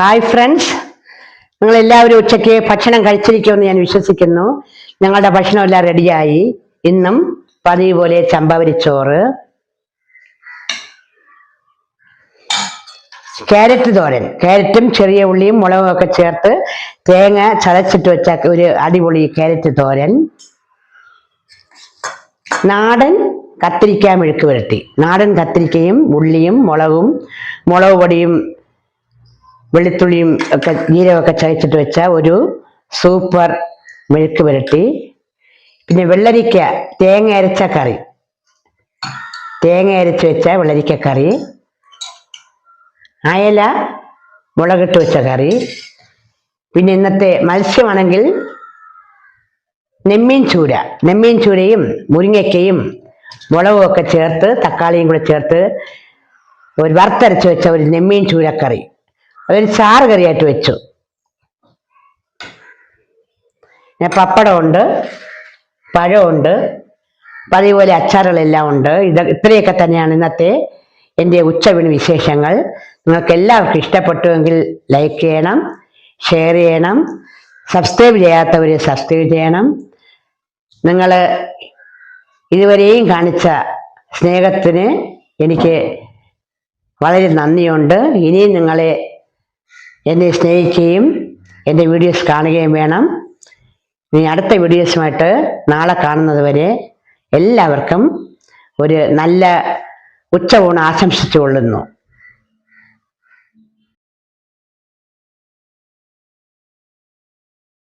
Hi friends, നിങ്ങളെല്ലാവരും ഉച്ചയ്ക്ക് ഭക്ഷണം കഴിച്ചിരിക്കുമെന്ന് ഞാൻ വിശ്വസിക്കുന്നു. ഞങ്ങളുടെ ഭക്ഷണം എല്ലാം റെഡിയായി. ഇന്നും പതിവ് പോലെ ചമ്പവരിച്ചോറ്, ക്യാരറ്റ് തോരൻ, ക്യാരറ്റും ചെറിയ ഉള്ളിയും മുളകും ഒക്കെ ചേർത്ത് തേങ്ങ ചതച്ചിട്ട് വെച്ച ഒരു അടിപൊളി ക്യാരറ്റ് തോരൻ, നാടൻ കത്തിരിക്ക മെഴുക്ക് പുരട്ടി. നാടൻ കത്തിരിക്കയും ഉള്ളിയും മുളക് പൊടിയും വെളുത്തുള്ളിയും ഒക്കെ ജീരകമൊക്കെ ചതച്ചിട്ട് വെച്ച ഒരു സൂപ്പർ മെഴുക്ക് പുരട്ടി. പിന്നെ വെള്ളരിക്ക തേങ്ങ അരച്ച കറി, തേങ്ങ അരച്ച് വെച്ച വെള്ളരിക്ക കറി, അയല മുളകിട്ട് വെച്ച കറി. പിന്നെ ഇന്നത്തെ മത്സ്യമാണെങ്കിൽ നെമ്മീൻ ചൂരയും മുരിങ്ങയ്ക്കയും മുളകും ഒക്കെ ചേർത്ത് തക്കാളിയും കൂടെ ചേർത്ത് ഒരു വറുത്തരച്ച് വെച്ച ഒരു നെമ്മീൻ ചൂരക്കറി. അതൊരു ചാറ് കറിയായിട്ട് വെച്ചു. പിന്നെ പപ്പടമുണ്ട്, പഴമുണ്ട്, അതേപോലെ അച്ചാറുകളെല്ലാം ഉണ്ട്. ഇത്രയൊക്കെ തന്നെയാണ് ഇന്നത്തെ എൻ്റെ ഉച്ചയൂണ് വിശേഷങ്ങൾ. നിങ്ങൾക്ക് എല്ലാവർക്കും ഇഷ്ടപ്പെട്ടുവെങ്കിൽ ലൈക്ക് ചെയ്യണം, ഷെയർ ചെയ്യണം, സബ്സ്ക്രൈബ് ചെയ്യാത്തവർ സബ്സ്ക്രൈബ് ചെയ്യണം. നിങ്ങൾ ഇതുവരെയും കാണിച്ച സ്നേഹത്തിന് എനിക്ക് വളരെ നന്ദിയുണ്ട്. ഇനിയും നിങ്ങളെ എന്നെ സ്നേഹിക്കുകയും എൻ്റെ വീഡിയോസ് കാണുകയും വേണം. ഇനി അടുത്ത വീഡിയോസുമായിട്ട് നാളെ കാണുന്നത് വരെ എല്ലാവർക്കും ഒരു നല്ല ഉച്ചയൂണ് ആശംസിച്ചുകൊള്ളുന്നു.